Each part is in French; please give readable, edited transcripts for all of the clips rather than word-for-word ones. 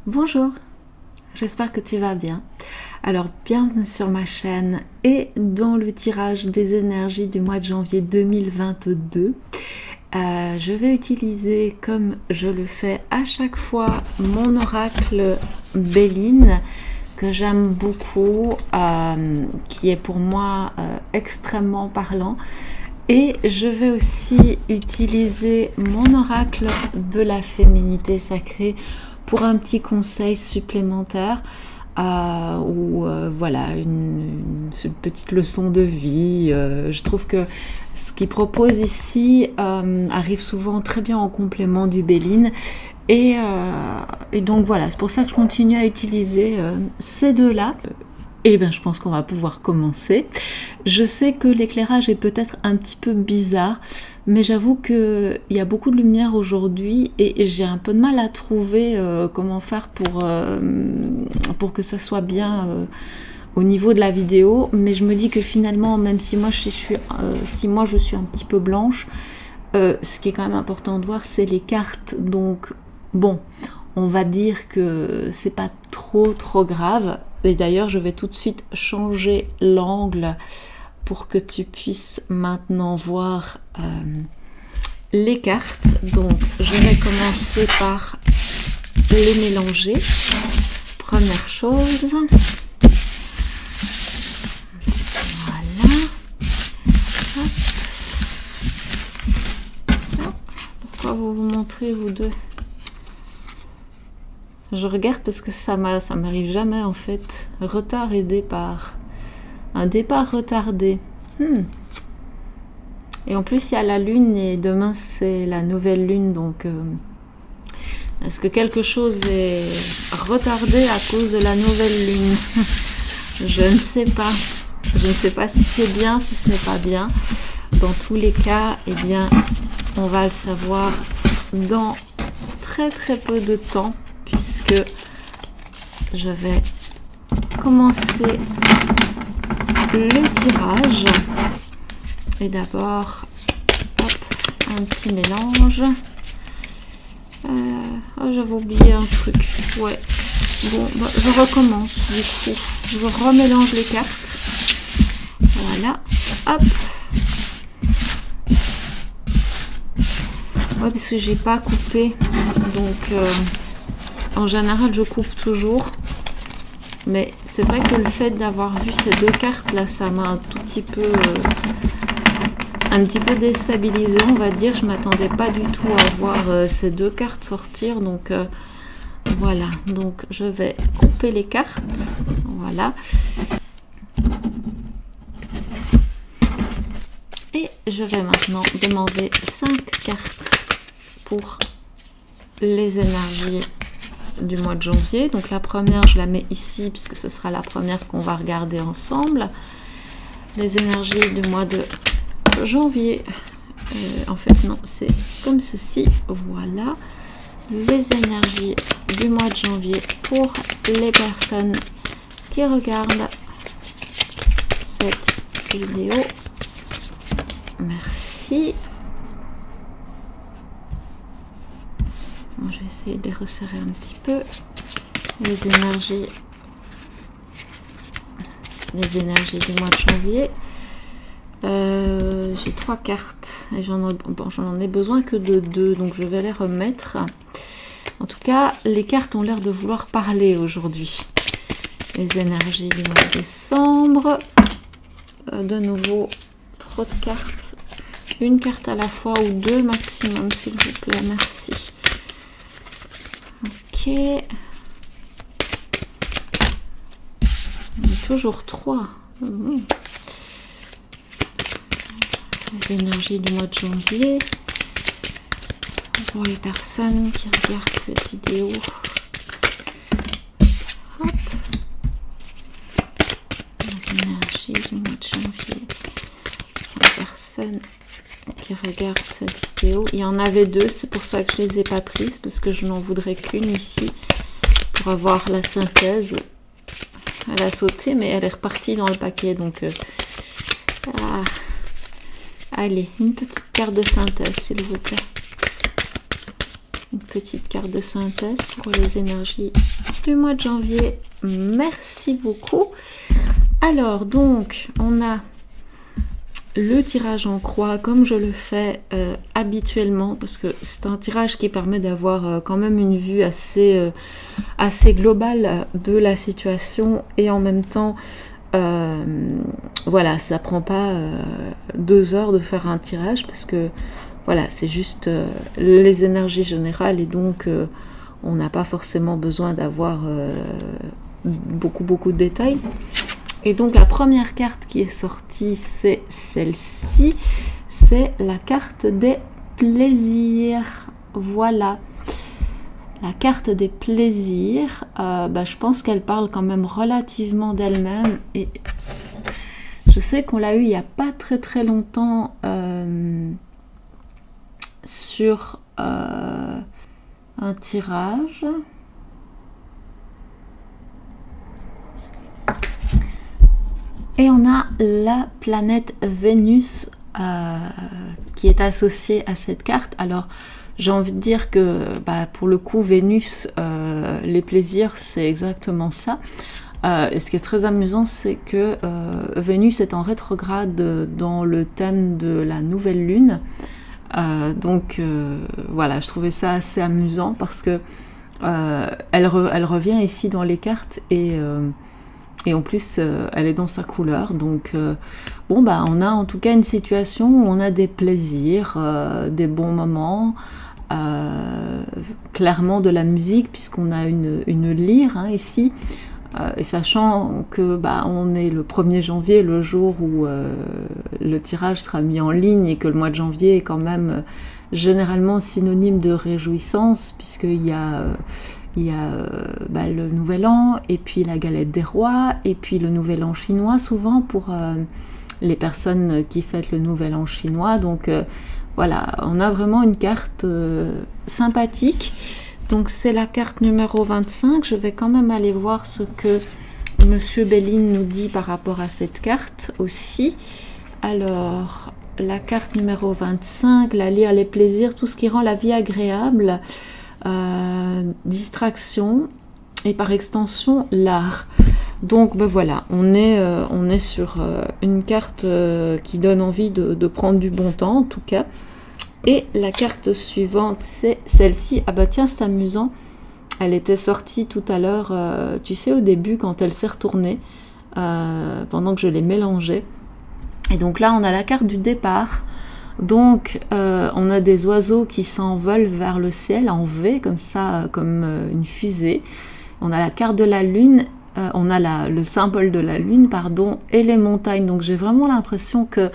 Bonjour, j'espère que tu vas bien. Alors bienvenue sur ma chaîne et dans le tirage des énergies du mois de janvier 2022. Je vais utiliser, comme je le fais à chaque fois, mon oracle Béline que j'aime beaucoup, qui est pour moi extrêmement parlant. Et je vais aussi utiliser mon oracle de la féminité sacrée pour un petit conseil supplémentaire ou voilà, une petite leçon de vie. Je trouve que ce qu'il propose ici arrive souvent très bien en complément du Béline. Et donc voilà, c'est pour ça que je continue à utiliser ces deux-là. Et bien je pense qu'on va pouvoir commencer. Je sais que l'éclairage est peut-être un petit peu bizarre, mais j'avoue qu'il y a beaucoup de lumière aujourd'hui et j'ai un peu de mal à trouver comment faire pour que ça soit bien au niveau de la vidéo. Mais je me dis que finalement, même si moi je suis un petit peu blanche, ce qui est quand même important de voir, c'est les cartes. Donc bon, on va dire que c'est pas trop grave. Et d'ailleurs, je vais tout de suite changer l'angle pour que tu puisses maintenant voir les cartes. Donc, je vais commencer par les mélanger. Première chose. Voilà. Hop. Pourquoi vous montrez, vous deux ? Je regarde parce que ça m'arrive jamais en fait. Retard et départ. Un départ retardé. Et en plus il y a la lune et demain c'est la nouvelle lune, donc est-ce que quelque chose est retardé à cause de la nouvelle lune? Je ne sais pas. Je ne sais pas si c'est bien, si ce n'est pas bien. Dans tous les cas, eh bien, on va le savoir dans très peu de temps, puisque je vais commencer le tirage. Et d'abord, hop, un petit mélange. Oh, j'avais oublié un truc. Ouais. Bon, bah, je recommence du coup. Je remélange les cartes. Voilà. Hop. Ouais, parce que j'ai pas coupé. Donc, en général, je coupe toujours. Mais c'est vrai que le fait d'avoir vu ces deux cartes là, ça m'a un petit peu déstabilisée, on va dire. Je m'attendais pas du tout à voir ces deux cartes sortir. Donc voilà. Donc je vais couper les cartes. Voilà. Et je vais maintenant demander 5 cartes pour les énergies du mois de janvier. Donc la première, je la mets ici puisque ce sera la première qu'on va regarder ensemble. Les énergies du mois de janvier. En fait non, c'est comme ceci. Voilà. Les énergies du mois de janvier pour les personnes qui regardent cette vidéo. Merci. Bon, je vais essayer de les resserrer un petit peu. Les énergies du mois de janvier. J'ai 3 cartes et j'en ai besoin que de 2, donc je vais les remettre. En tout cas, les cartes ont l'air de vouloir parler aujourd'hui. Les énergies du mois de décembre. De nouveau, trop de cartes. Une carte à la fois ou 2 maximum, s'il vous plaît. Merci. Ok. Toujours 3. Les énergies du mois de janvier. Pour les personnes qui regardent cette vidéo. Hop. Les énergies du mois de janvier. Pour les personnes qui regardent cette vidéo. Il y en avait 2, c'est pour ça que je les ai pas prises, parce que je n'en voudrais qu'une ici pour avoir la synthèse. Elle a sauté, mais elle est repartie dans le paquet, donc allez, une petite carte de synthèse, s'il vous plaît. une petite carte de synthèse pour les énergies du mois de janvier. Merci beaucoup. Alors, donc, on a le tirage en croix, comme je le fais habituellement, parce que c'est un tirage qui permet d'avoir quand même une vue assez globale de la situation, et en même temps, voilà, ça prend pas 2 heures de faire un tirage, parce que voilà, c'est juste les énergies générales, et donc on n'a pas forcément besoin d'avoir beaucoup de détails. Et donc la première carte qui est sortie, c'est celle-ci, c'est la carte des plaisirs. Voilà, la carte des plaisirs, je pense qu'elle parle quand même relativement d'elle-même. Et je sais qu'on l'a eu il n'y a pas très longtemps sur un tirage. Et on a la planète Vénus qui est associée à cette carte. Alors, j'ai envie de dire que pour le coup, Vénus, les plaisirs, c'est exactement ça. Et ce qui est très amusant, c'est que Vénus est en rétrograde dans le thème de la nouvelle lune. Donc, voilà, je trouvais ça assez amusant parce que elle revient ici dans les cartes et en plus, elle est dans sa couleur. Donc, on a en tout cas une situation où on a des plaisirs, des bons moments, clairement de la musique, puisqu'on a une lyre ici. Et sachant que on est le 1er janvier, le jour où le tirage sera mis en ligne, et que le mois de janvier est quand même généralement synonyme de réjouissance, puisqu'il y a... le nouvel an, et puis la galette des rois, et puis le nouvel an chinois, souvent pour les personnes qui fêtent le nouvel an chinois. Donc voilà, on a vraiment une carte sympathique. Donc c'est la carte numéro 25. Je vais quand même aller voir ce que Monsieur Béline nous dit par rapport à cette carte aussi. Alors, la carte numéro 25, la lyre, les plaisirs, tout ce qui rend la vie agréable. Distraction et par extension l'art. Donc voilà, on est sur une carte qui donne envie de prendre du bon temps en tout cas. Et la carte suivante, c'est celle-ci. Ah tiens, c'est amusant, elle était sortie tout à l'heure, tu sais, au début quand elle s'est retournée pendant que je les mélangeais. Et donc là on a la carte du départ. Donc, on a des oiseaux qui s'envolent vers le ciel en V, comme ça, comme une fusée. On a la carte de la lune, on a le symbole de la lune, pardon, et les montagnes. Donc, j'ai vraiment l'impression que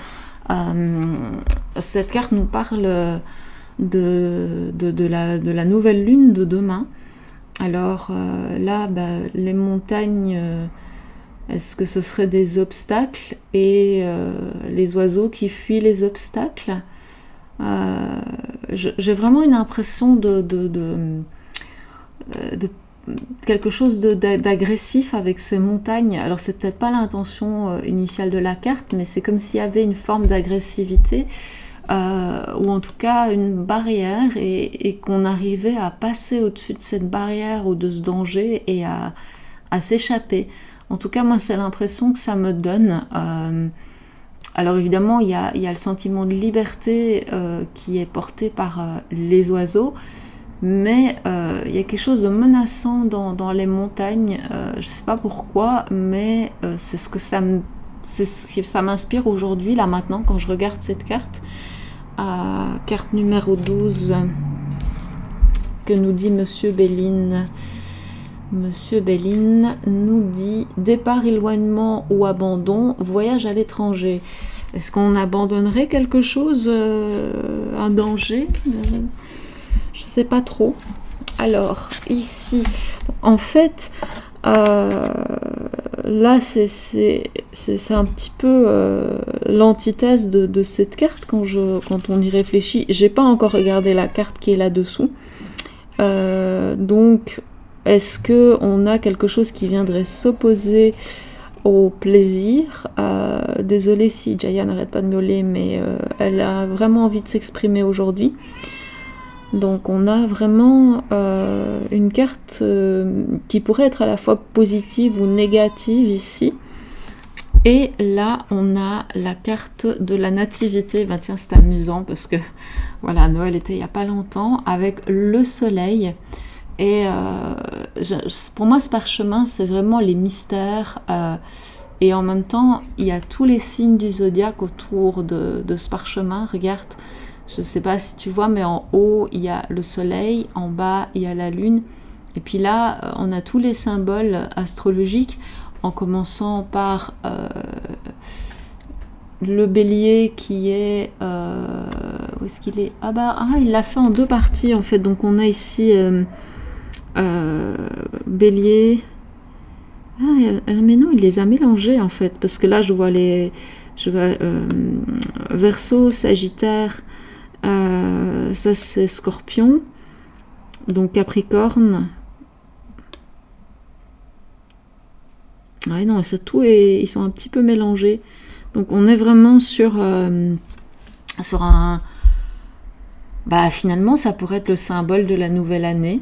cette carte nous parle de la nouvelle lune de demain. Alors là, les montagnes... est-ce que ce serait des obstacles et les oiseaux qui fuient les obstacles? J'ai vraiment une impression de quelque chose d'agressif avec ces montagnes. Alors c'est peut-être pas l'intention initiale de la carte, mais c'est comme s'il y avait une forme d'agressivité ou en tout cas une barrière et qu'on arrivait à passer au-dessus de cette barrière ou de ce danger et à s'échapper. En tout cas, moi, c'est l'impression que ça me donne. Alors évidemment, il y a le sentiment de liberté qui est porté par les oiseaux, mais il y a quelque chose de menaçant dans les montagnes. Je ne sais pas pourquoi, mais c'est ce que ça m'inspire aujourd'hui, là maintenant, quand je regarde cette carte. Carte numéro 12, que nous dit Monsieur Béline. Monsieur Béline nous dit « Départ, éloignement ou abandon, voyage à l'étranger ». Est-ce qu'on abandonnerait quelque chose, un danger? Je ne sais pas trop. Alors, ici, en fait, là, c'est un petit peu l'antithèse de cette carte quand on y réfléchit. J'ai pas encore regardé la carte qui est là-dessous. Donc... est-ce qu'on a quelque chose qui viendrait s'opposer au plaisir? Désolée si Jaya n'arrête pas de miauler, mais elle a vraiment envie de s'exprimer aujourd'hui. Donc on a vraiment une carte qui pourrait être à la fois positive ou négative ici. Et là, on a la carte de la nativité. Ben tiens, c'est amusant parce que voilà, Noël était il n'y a pas longtemps avec le soleil. Et pour moi, ce parchemin, c'est vraiment les mystères. Et en même temps, il y a tous les signes du zodiaque autour de ce parchemin. Regarde, je ne sais pas si tu vois, mais en haut, il y a le soleil. En bas, il y a la lune. Et puis là, on a tous les symboles astrologiques, en commençant par le bélier qui est... où est-ce qu'il est? Il l'a fait en deux parties, en fait. Donc, on a ici bélier... mais non, il les a mélangés, en fait. Parce que là, je vois Verseau, Sagittaire, ça, c'est Scorpion. Donc, Capricorne... Ouais, non, ça tout ils sont un petit peu mélangés. Donc on est vraiment sur un... finalement, ça pourrait être le symbole de la nouvelle année.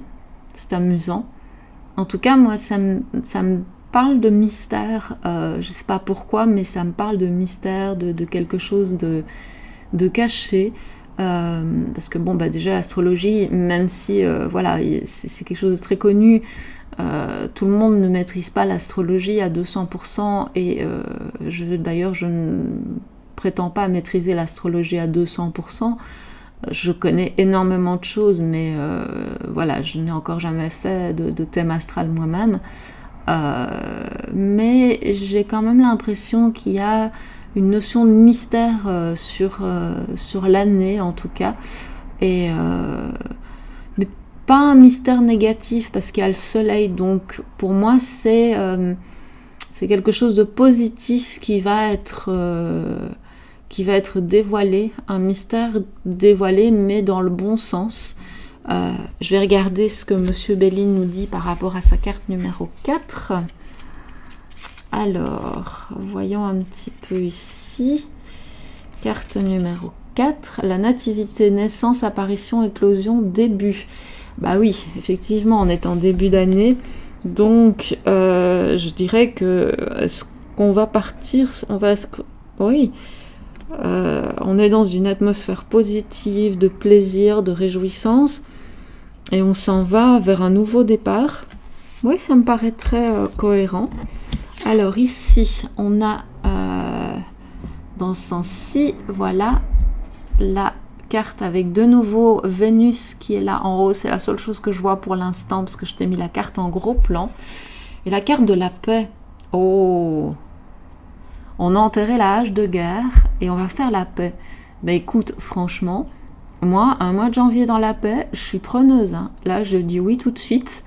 C'est amusant. En tout cas, moi, ça me parle de mystère. Je ne sais pas pourquoi, mais ça me parle de mystère, de quelque chose de caché. Parce que bon, déjà l'astrologie, même si voilà, c'est quelque chose de très connu, tout le monde ne maîtrise pas l'astrologie à 200%, et d'ailleurs je ne prétends pas maîtriser l'astrologie à 200%. Je connais énormément de choses, mais voilà, je n'ai encore jamais fait de thème astral moi-même. Mais j'ai quand même l'impression qu'il y a une notion de mystère sur l'année, en tout cas. Et mais pas un mystère négatif, parce qu'il y a le soleil. Donc pour moi, c'est quelque chose de positif qui va être dévoilé, un mystère dévoilé, mais dans le bon sens. Je vais regarder ce que Monsieur Béline nous dit par rapport à sa carte numéro 4. Alors, voyons un petit peu ici. Carte numéro 4, la nativité, naissance, apparition, éclosion, début. Bah oui, effectivement, on est en début d'année. Donc, je dirais que est-ce qu'on va partir, oui. On est dans une atmosphère positive, de plaisir, de réjouissance, et on s'en va vers un nouveau départ. Oui, ça me paraît très cohérent. Alors ici, on a dans ce sens-ci, voilà, la carte avec de nouveau Vénus qui est là en haut. C'est la seule chose que je vois pour l'instant, parce que je t'ai mis la carte en gros plan. Et la carte de la paix. Oh! On a enterré la hache de guerre et on va faire la paix. Ben écoute, franchement, moi, un mois de janvier dans la paix, je suis preneuse. Hein. Là, je dis oui tout de suite.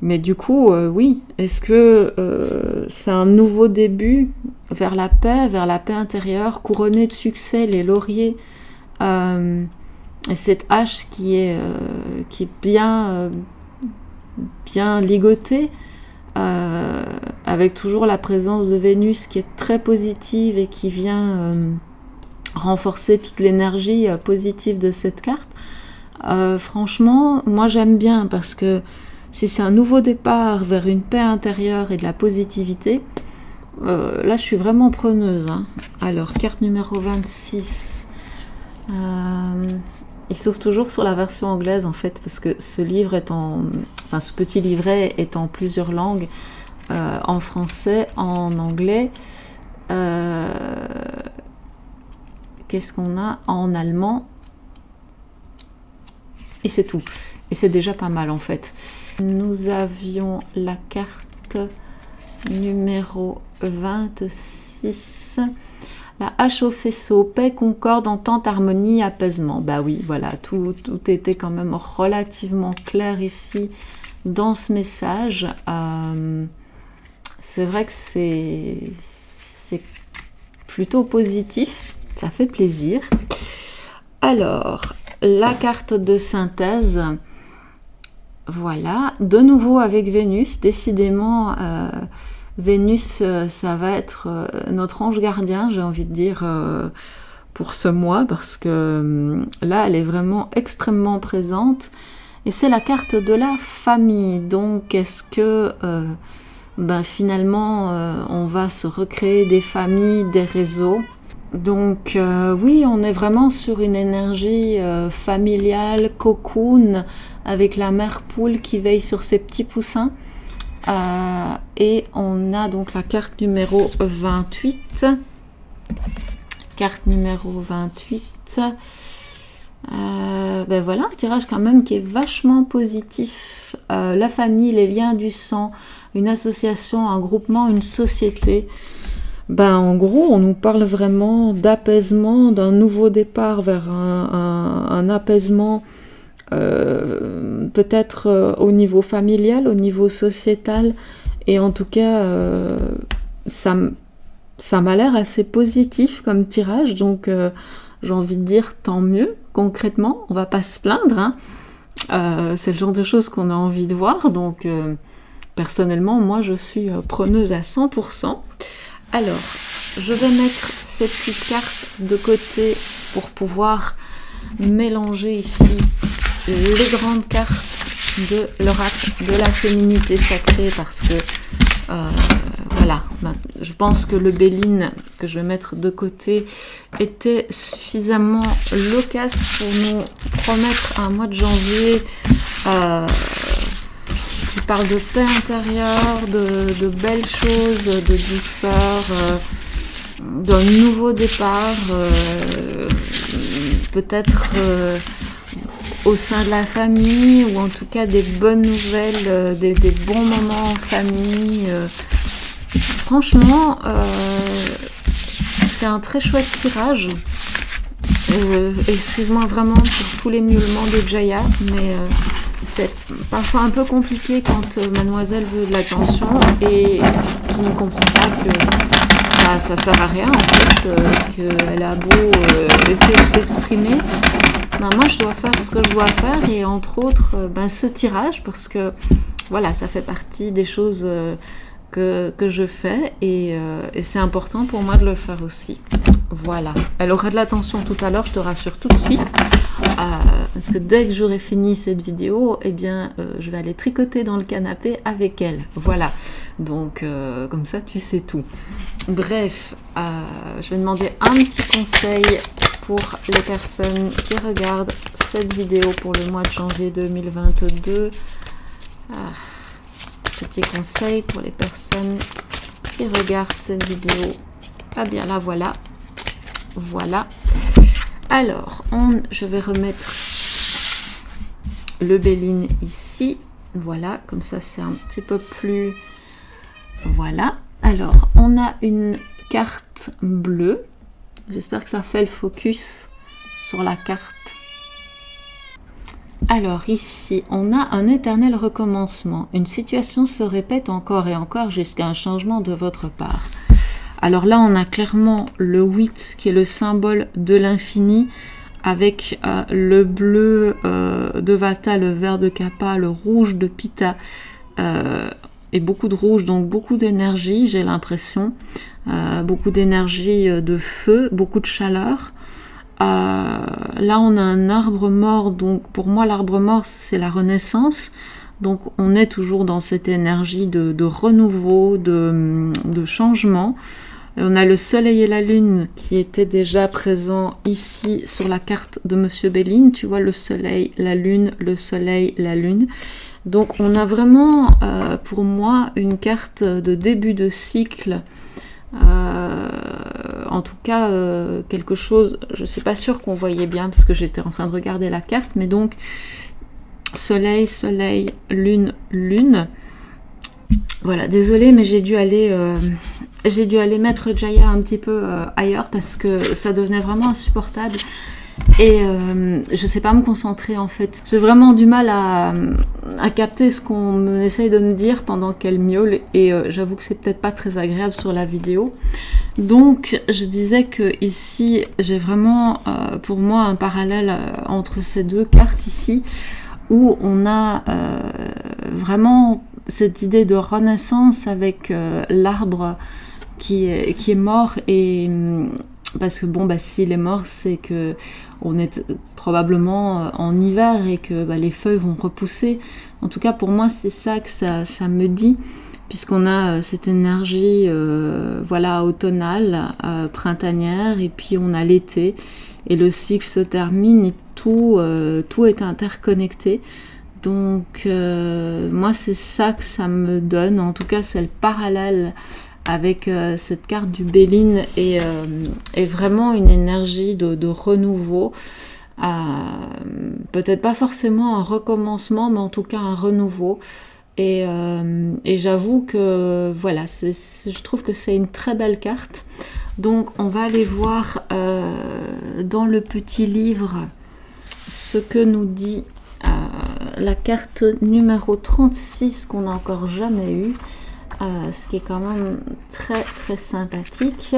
Mais du coup, oui. Est-ce que c'est un nouveau début vers la paix intérieure, couronnée de succès, les lauriers, et cette hache qui est bien ligotée, avec toujours la présence de Vénus qui est très positive et qui vient renforcer toute l'énergie positive de cette carte. Franchement, moi j'aime bien, parce que si c'est un nouveau départ vers une paix intérieure et de la positivité, là je suis vraiment preneuse. Hein. Alors, carte numéro 26. Il s'ouvre toujours sur la version anglaise, en fait, parce que ce livre est ce petit livret est en plusieurs langues, en français, en anglais, qu'est-ce qu'on a en allemand, et c'est tout. Et c'est déjà pas mal, en fait. Nous avions la carte numéro 26. La hache au faisceau, paix, concorde, entente, harmonie, apaisement. Bah oui, voilà, tout était quand même relativement clair ici dans ce message. C'est vrai que c'est plutôt positif, ça fait plaisir. Alors, la carte de synthèse, voilà, de nouveau avec Vénus, décidément... Vénus, ça va être notre ange gardien, j'ai envie de dire, pour ce mois parce que là, elle est vraiment extrêmement présente. Et c'est la carte de la famille. Donc, est-ce que finalement, on va se recréer des familles, des réseaux? Donc, oui, on est vraiment sur une énergie familiale, cocoon, avec la mère poule qui veille sur ses petits poussins. Et on a donc la carte numéro 28. Carte numéro 28. Voilà, un tirage quand même qui est vachement positif. La famille, les liens du sang, une association, un groupement, une société. En gros, on nous parle vraiment d'apaisement, d'un nouveau départ vers un apaisement, peut-être au niveau familial, au niveau sociétal. Et en tout cas, ça m'a l'air assez positif comme tirage. Donc, j'ai envie de dire tant mieux, concrètement. On va pas se plaindre, hein. C'est le genre de choses qu'on a envie de voir. Donc, personnellement, moi, je suis preneuse à 100%. Alors, je vais mettre ces petites cartes de côté pour pouvoir mélanger ici les grandes cartes de l'oracle de la féminité sacrée parce que voilà, je pense que le Béline que je vais mettre de côté était suffisamment loquace pour nous promettre un mois de janvier qui parle de paix intérieure, de belles choses, de douceur, d'un nouveau départ, peut-être au sein de la famille, ou en tout cas des bonnes nouvelles, des bons moments en famille. Franchement, c'est un très chouette tirage. Excuse-moi vraiment pour tous les miaulements de Jaya, mais c'est parfois un peu compliqué quand mademoiselle veut de l'attention et qui ne comprend pas que ça sert à rien en fait, qu'elle a beau essayer de s'exprimer. Moi je dois faire ce que je dois faire et entre autres ce tirage parce que voilà, ça fait partie des choses que je fais et c'est important pour moi de le faire aussi. Voilà, elle aura de l'attention tout à l'heure, je te rassure tout de suite, parce que dès que j'aurai fini cette vidéo, je vais aller tricoter dans le canapé avec elle. Voilà, donc comme ça tu sais tout. Bref, je vais demander un petit conseil pour les personnes qui regardent cette vidéo pour le mois de janvier 2022. Petit conseil pour les personnes qui regardent cette vidéo. Bien là, voilà. Voilà. Alors, je vais remettre le Béline ici. Voilà, comme ça c'est un petit peu plus... Voilà. Alors, on a une carte bleue. J'espère que ça fait le focus sur la carte. Alors ici, on a un éternel recommencement. Une situation se répète encore et encore jusqu'à un changement de votre part. Alors là, on a clairement le 8 qui est le symbole de l'infini avec le bleu de Vata, le vert de Kappa, le rouge de Pitta et beaucoup de rouge, donc beaucoup d'énergie, j'ai l'impression. Beaucoup d'énergie de feu, beaucoup de chaleur. Là, on a un arbre mort, donc pour moi, l'arbre mort, c'est la renaissance. Donc, on est toujours dans cette énergie de renouveau, de changement. On a le soleil et la lune qui étaient déjà présents ici sur la carte de Monsieur Béline. Tu vois, le soleil, la lune, le soleil, la lune. Donc, on a vraiment, pour moi, une carte de début de cycle. En tout cas, quelque chose, je ne suis pas sûre qu'on voyait bien parce que j'étais en train de regarder la carte, mais donc, soleil, soleil, lune, lune. Voilà, désolée, mais j'ai dû aller mettre Jaya un petit peu ailleurs parce que ça devenait vraiment insupportable et je sais pas me concentrer en fait. J'ai vraiment du mal à capter ce qu'on essaye de me dire pendant qu'elle miaule et j'avoue que c'est peut-être pas très agréable sur la vidéo. Donc je disais que ici j'ai vraiment pour moi un parallèle entre ces deux cartes ici où on a vraiment cette idée de renaissance avec l'arbre qui est mort et parce que bon, bah, s'il est mort, c'est que on est probablement en hiver et que bah, les feuilles vont repousser. En tout cas, pour moi, c'est ça que ça me dit, puisqu'on a cette énergie voilà, automnale, printanière, et puis on a l'été, et le cycle se termine, et tout est interconnecté. Donc, moi, c'est ça que ça me donne. En tout cas, c'est le parallèle avec cette carte du Béline et vraiment une énergie de renouveau. Peut-être pas forcément un recommencement, mais en tout cas un renouveau. Et j'avoue que voilà, je trouve que c'est une très belle carte. Donc on va aller voir dans le petit livre ce que nous dit la carte numéro 36 qu'on n'a encore jamais eue. Ce qui est quand même très très sympathique.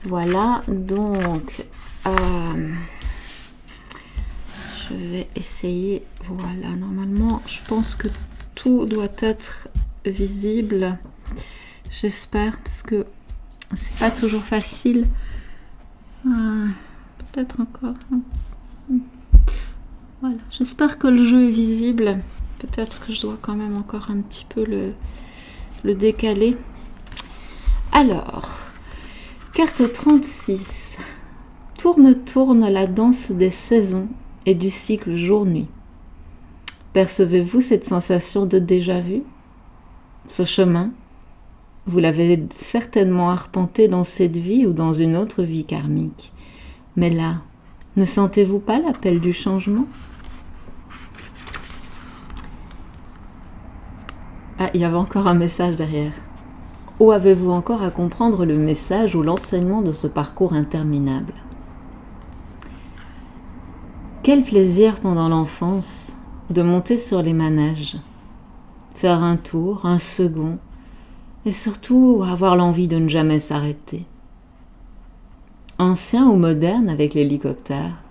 Voilà, donc je vais essayer. Voilà, normalement je pense que tout doit être visible, j'espère, parce que c'est pas toujours facile. Peut-être encore. Voilà, j'espère que le jeu est visible. Peut-être que je dois quand même encore un petit peu le décaler. Alors, carte 36. Tourne la danse des saisons et du cycle jour-nuit. Percevez-vous cette sensation de déjà-vu? Ce chemin, vous l'avez certainement arpenté dans cette vie ou dans une autre vie karmique. Mais là, ne sentez-vous pas l'appel du changement? Ah, il y avait encore un message derrière. Ou avez-vous encore à comprendre le message ou l'enseignement de ce parcours interminable? Quel plaisir pendant l'enfance de monter sur les manèges, faire un tour, un second, et surtout avoir l'envie de ne jamais s'arrêter. Ancien ou moderne avec l'hélicoptère,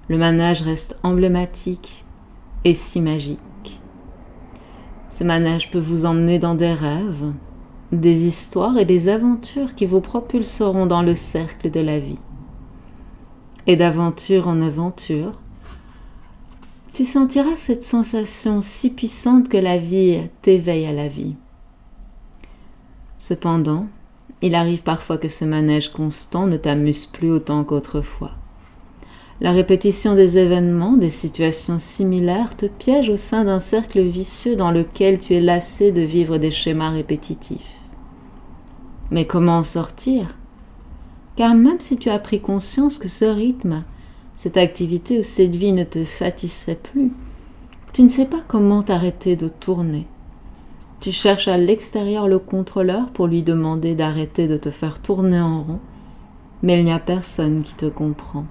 le manège reste emblématique et si magique. Ce manège peut vous emmener dans des rêves, des histoires et des aventures qui vous propulseront dans le cercle de la vie. Et d'aventure en aventure, tu sentiras cette sensation si puissante que la vie t'éveille à la vie. Cependant, il arrive parfois que ce manège constant ne t'amuse plus autant qu'autrefois. La répétition des événements, des situations similaires te piège au sein d'un cercle vicieux dans lequel tu es lassé de vivre des schémas répétitifs. Mais comment en sortir? Car même si tu as pris conscience que ce rythme, cette activité ou cette vie ne te satisfait plus, tu ne sais pas comment t'arrêter de tourner. Tu cherches à l'extérieur le contrôleur pour lui demander d'arrêter de te faire tourner en rond, mais il n'y a personne qui te comprend.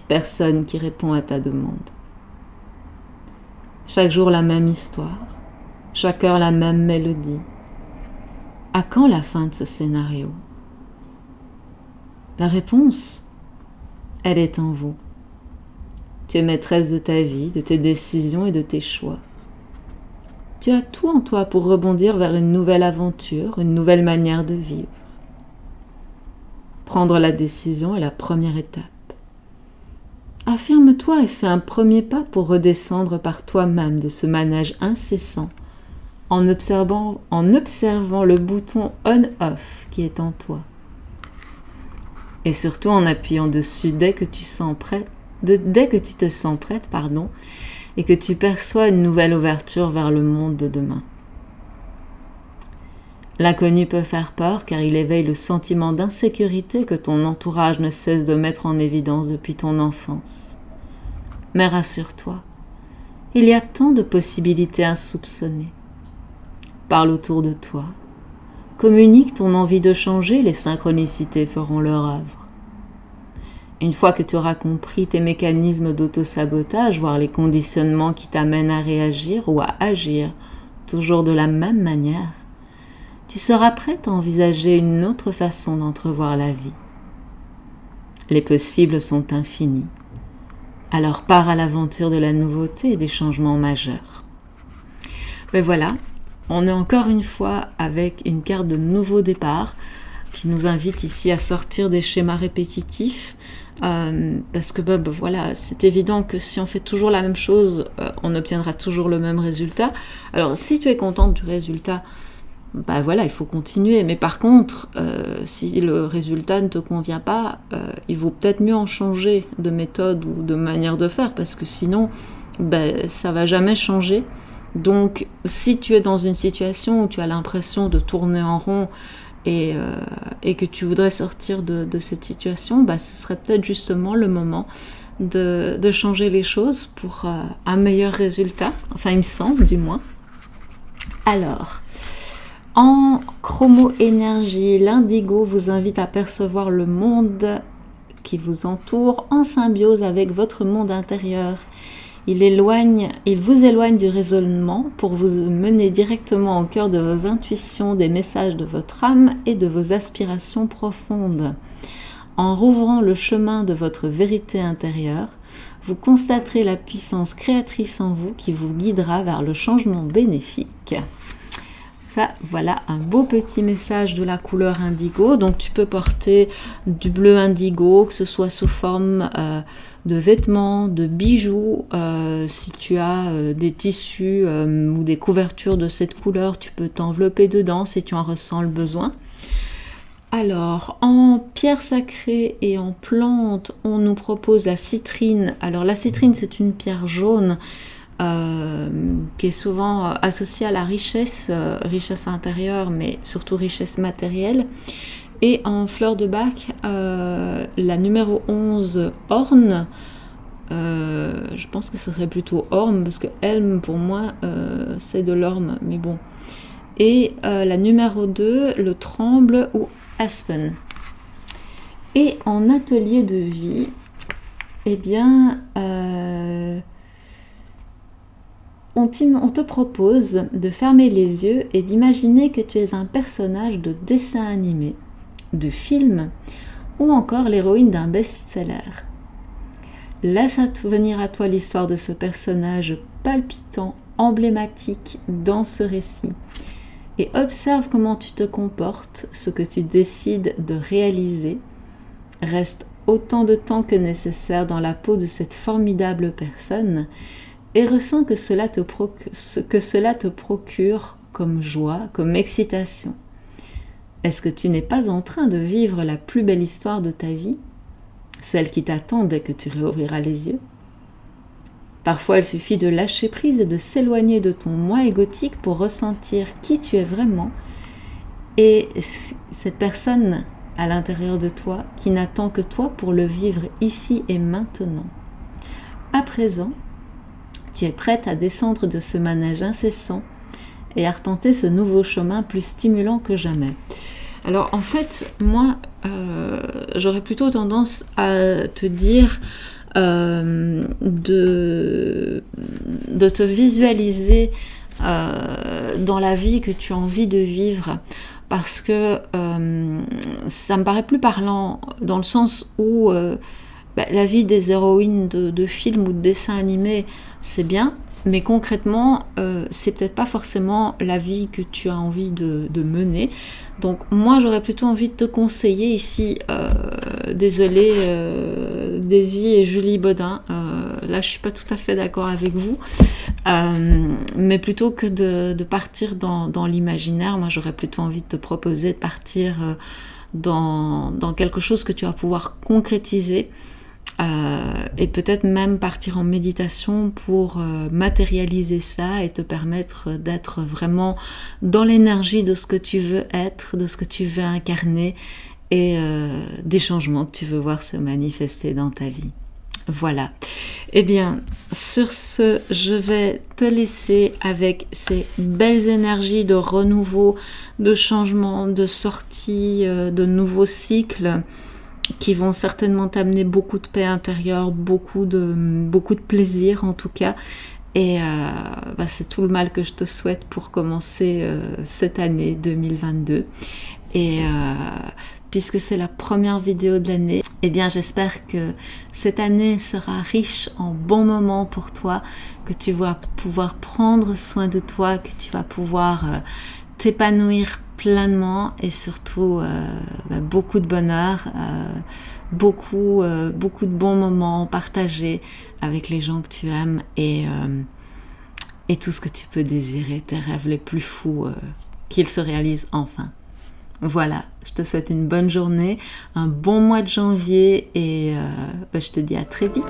Personne qui répond à ta demande. Chaque jour la même histoire, chaque heure la même mélodie. À quand la fin de ce scénario? La réponse, elle est en vous. Tu es maîtresse de ta vie, de tes décisions et de tes choix. Tu as tout en toi pour rebondir vers une nouvelle aventure, une nouvelle manière de vivre. Prendre la décision est la première étape. Affirme-toi et fais un premier pas pour redescendre par toi-même de ce manège incessant en observant le bouton on-off qui est en toi. Et surtout en appuyant dessus dès que tu te sens prête, et que tu perçois une nouvelle ouverture vers le monde de demain. L'inconnu peut faire peur car il éveille le sentiment d'insécurité que ton entourage ne cesse de mettre en évidence depuis ton enfance. Mais rassure-toi, il y a tant de possibilités insoupçonnées. Parle autour de toi. Communique ton envie de changer, les synchronicités feront leur œuvre. Une fois que tu auras compris tes mécanismes d'auto-sabotage, voire les conditionnements qui t'amènent à réagir ou à agir toujours de la même manière, tu seras prête à envisager une autre façon d'entrevoir la vie. Les possibles sont infinis. Alors pars à l'aventure de la nouveauté et des changements majeurs. Mais voilà, on est encore une fois avec une carte de nouveau départ. qui nous invite ici à sortir des schémas répétitifs. Parce que voilà, c'est évident que si on fait toujours la même chose, on obtiendra toujours le même résultat. Alors si tu es contente du résultat, voilà, il faut continuer. Mais par contre, si le résultat ne te convient pas, il vaut peut-être mieux en changer de méthode ou de manière de faire, parce que sinon, ça va jamais changer. Donc si tu es dans une situation où tu as l'impression de tourner en rond, et que tu voudrais sortir de cette situation, ce serait peut-être justement le moment de changer les choses pour un meilleur résultat, enfin il me semble du moins. Alors, en chromo-énergie, l'indigo vous invite à percevoir le monde qui vous entoure en symbiose avec votre monde intérieur. Il vous éloigne du raisonnement pour vous mener directement au cœur de vos intuitions, des messages de votre âme et de vos aspirations profondes. En rouvrant le chemin de votre vérité intérieure, vous constaterez la puissance créatrice en vous qui vous guidera vers le changement bénéfique. Ça, voilà un beau petit message de la couleur indigo. Donc tu peux porter du bleu indigo, que ce soit sous forme de vêtements, de bijoux. Si tu as des tissus ou des couvertures de cette couleur, tu peux t'envelopper dedans si tu en ressens le besoin. Alors, en pierre sacrée et en plante, on nous propose la citrine. Alors la citrine, c'est une pierre jaune qui est souvent associée à la richesse, richesse intérieure, mais surtout richesse matérielle. Et en fleur de bac, la numéro 11, orne, je pense que ce serait plutôt orme, parce que elme, pour moi, c'est de l'orme, mais bon. Et la numéro 2, le tremble ou aspen. Et en atelier de vie, eh bien, on te propose de fermer les yeux et d'imaginer que tu es un personnage de dessin animé, de film, ou encore l'héroïne d'un best-seller. Laisse venir à toi l'histoire de ce personnage palpitant, emblématique dans ce récit, et observe comment tu te comportes, ce que tu décides de réaliser. Reste autant de temps que nécessaire dans la peau de cette formidable personne et ressens que cela te procure comme joie, comme excitation. Est-ce que tu n'es pas en train de vivre la plus belle histoire de ta vie, celle qui t'attend dès que tu réouvriras les yeux? Parfois, il suffit de lâcher prise et de s'éloigner de ton moi égotique pour ressentir qui tu es vraiment et cette personne à l'intérieur de toi qui n'attend que toi pour le vivre ici et maintenant. À présent, tu es prête à descendre de ce manège incessant et arpenter ce nouveau chemin plus stimulant que jamais. Alors en fait, moi, j'aurais plutôt tendance à te dire de te visualiser dans la vie que tu as envie de vivre, parce que ça me paraît plus parlant dans le sens où la vie des héroïnes de films ou de dessins animés, c'est bien, mais concrètement, c'est peut-être pas forcément la vie que tu as envie de mener. Donc moi, j'aurais plutôt envie de te conseiller ici, désolée, Daisy et Julie Baudin, là je suis pas tout à fait d'accord avec vous, mais plutôt que de partir dans l'imaginaire, moi j'aurais plutôt envie de te proposer de partir dans quelque chose que tu vas pouvoir concrétiser, et peut-être même partir en méditation pour matérialiser ça et te permettre d'être vraiment dans l'énergie de ce que tu veux être, de ce que tu veux incarner et des changements que tu veux voir se manifester dans ta vie. Voilà. Eh bien, sur ce, je vais te laisser avec ces belles énergies de renouveau, de changement, de sortie, de nouveaux cycles qui vont certainement t'amener beaucoup de paix intérieure, beaucoup de plaisir en tout cas. Et c'est tout le mal que je te souhaite pour commencer cette année 2022. Et puisque c'est la première vidéo de l'année, eh bien j'espère que cette année sera riche en bons moments pour toi, que tu vas pouvoir prendre soin de toi, que tu vas pouvoir t'épanouir pleinement et surtout beaucoup de bonheur, beaucoup de bons moments partagés avec les gens que tu aimes et tout ce que tu peux désirer, tes rêves les plus fous, qu'ils se réalisent enfin. Voilà, je te souhaite une bonne journée, un bon mois de janvier et je te dis à très vite.